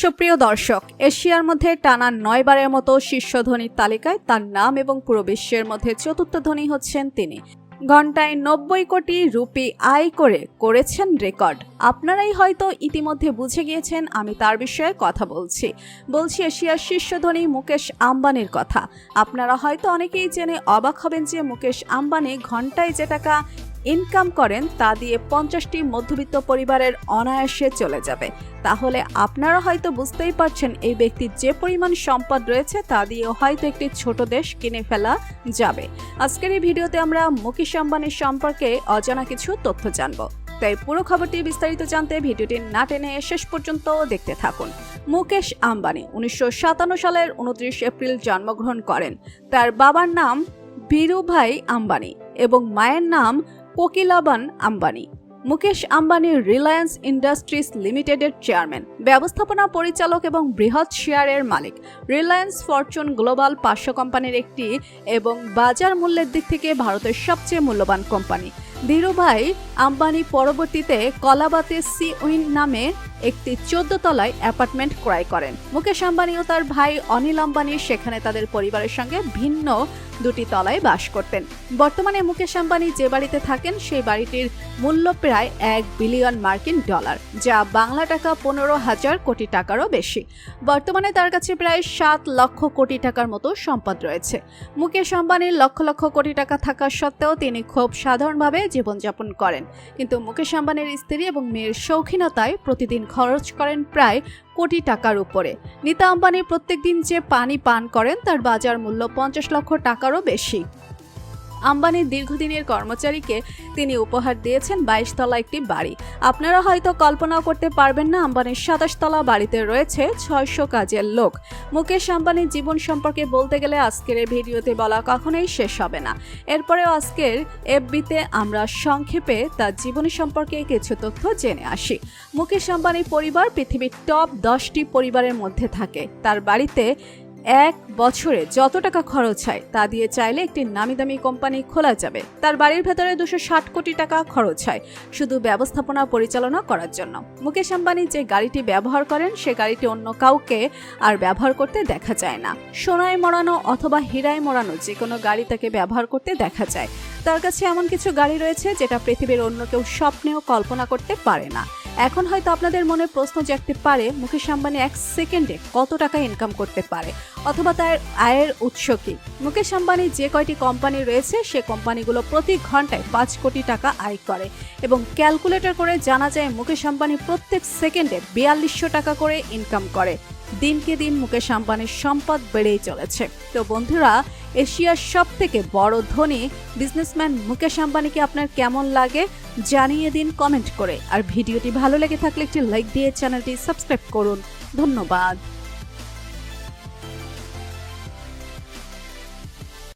সুপ্রিয় দর্শক, এশিয়ার মধ্যে টানা ৯ বারের মতো শীর্ষ ধনীর তালিকায় তার নাম এবং পুরো বিশ্বের মধ্যে চতুর্থ ধনী হচ্ছেন তিনি। ঘন্টায় ৯০ কোটি রুপি আয় করেছেন রেকর্ড। আপনারাই হয়তো ইতিমধ্যে বুঝে গিয়েছেন আমি তার বিষয়ে কথা বলছি এশিয়ার শীর্ষ ধনী মুকেশ আম্বানির কথা। আপনারা হয়তো অনেকেই জেনে অবাক হবেন যে মুকেশ আম্বানি ঘন্টায় যে টাকা ইনকাম করেন তা দিয়ে ৫০টি মধ্যবিত্ত পরিবারের অনায়াসে চলে যাবে। তাহলে আপনারা হয়তো বুঝতেই পারছেন এই ব্যক্তির যে পরিমাণ সম্পদ রয়েছে তা দিয়ে হয়তো একটি ছোট দেশ কিনে ফেলা যাবে। আজকের এই ভিডিওতে আমরা মুকেশ আম্বানির সম্পর্কে অজানা কিছু তথ্য জানব। তাই পুরো খবরটি বিস্তারিত জানতে ভিডিওটি না টেনে শেষ পর্যন্ত দেখতে থাকুন। মুকেশ আম্বানি ১৯৫৭ সালের ২৯ এপ্রিল জন্মগ্রহণ করেন। তার বাবার নাম বীরুভাই আম্বানি এবং মায়ের নাম কোকিলাবান আম্বানি। মুকেশ আম্বানি রিলায়েন্স ইন্ডাস্ট্রিজ লিমিটেডের চেয়ারম্যান, ব্যবস্থাপনা পরিচালক এবং বৃহৎ শেয়ারের মালিক। রিলায়েন্স ফরচুন গ্লোবাল ৫০০ কোম্পানির একটি এবং বাজার মূল্যের দিক থেকে ভারতের সবচেয়ে মূল্যবান কোম্পানি। ধীরুভাই আম্বানি পরবর্তীতে কলাবাতে সি উইন নামে একটি ১৪ তলায় অ্যাপার্টমেন্ট ক্রয় করেন। মুকেশ আম্বানি ও তার ভাই অনিল আম্বানি সেখানে তাদের পরিবারের সঙ্গে ভিন্ন দুটি তলায় বাস করতেন। বর্তমানে মুকেশ আম্বানি যে বাড়িতে থাকেন সেই বাড়িটির মূল্য প্রায় ১ বিলিয়ন মার্কিন ডলার, যা বাংলা টাকা ১৫,০০০ কোটি টাকারও বেশি। বর্তমানে তার কাছে প্রায় ৭ লক্ষ কোটি টাকার মতো সম্পদ রয়েছে। মুকেশ আম্বানির লক্ষ লক্ষ কোটি টাকা থাকা সত্ত্বেও তিনি খুব সাধারণভাবে জীবনযাপন করেন। কিন্তু মুকেশ আম্বানির স্ত্রী এবং মেয়ের শৌখিনতায় প্রতিদিন খরচ করেন প্রায় কোটি টাকার উপরে। নীতা আম্বানি প্রত্যেকদিন যে পানি পান করেন তার বাজার মূল্য ৫০ লক্ষ টাকারও বেশি। আম্বানির দীর্ঘদিনের কর্মচারীকে তিনি উপহার দিয়েছেন ২২ তলা একটি বাড়ি। আপনারা হয়তো কল্পনাও করতে পারবেন না আম্বানির ২৭ তলা বাড়িতে রয়েছে ৬০০ কাজের লোক। মুকেশ আম্বানির জীবন সম্পর্কে বলতে গেলে আজকের এই ভিডিওতে বলা কখনোই শেষ হবে না। এরপরেও আজকের এফবিতে আমরা সংক্ষেপে তার জীবনী সম্পর্কে কিছু তথ্য জেনে আসি। মুকেশ আম্বানির পরিবার পৃথিবীর টপ ১০টি পরিবারের মধ্যে থাকে। তার বাড়িতে এক বছরে যত টাকা খরচ হয় তা দিয়ে চাইলে একটি নামিদামি কোম্পানি খোলা যাবে। তার বাড়ির ভেতরে ২৬০ কোটি টাকা খরচ হয় শুধু ব্যবস্থাপনা পরিচালনা করার জন্য। মুকেশ আম্বানি যে গাড়িটি ব্যবহার করেন সে গাড়িটি অন্য কাউকে আর ব্যবহার করতে দেখা যায় না। সোনায় মোড়ানো অথবা হীরায় মোড়ানো যে কোনো গাড়ি তাকে ব্যবহার করতে দেখা যায়। তার কাছে এমন কিছু গাড়ি রয়েছে যেটা পৃথিবীর অন্য কেউ স্বপ্নেও কল্পনা করতে পারে না। এখন হয়তো আপনাদের মনে প্রশ্ন জাগতে পারে মুকেশ আম্বানি ১ সেকেন্ডে কত টাকা ইনকাম করতে পারে অথবা তার আয়ের উৎস কি। মুকেশ আম্বানি যে কয়টি কোম্পানি রয়েছে সে কোম্পানিগুলো প্রতি ঘন্টায় ৫ কোটি টাকা আয় করে এবং ক্যালকুলেটর করে জানা যায় মুকেশ আম্বানি প্রত্যেক সেকেন্ডে ৪২০০ টাকা করে ইনকাম করে। দিনকে দিন মুকেশ আম্বানির সম্পদ বেড়েই চলেছে। তো বন্ধুরা, এশিয়ার সবথেকে বড় ধনী বিজনেসম্যান মুকেশ আম্বানিকে আপনার কেমন লাগে জানিয়ে দিন কমেন্ট করে। আর ভিডিওটি ভালো লেগে থাকলে একটি লাইক দিয়ে চ্যানেলটি সাবস্ক্রাইব করুন। ধন্যবাদ।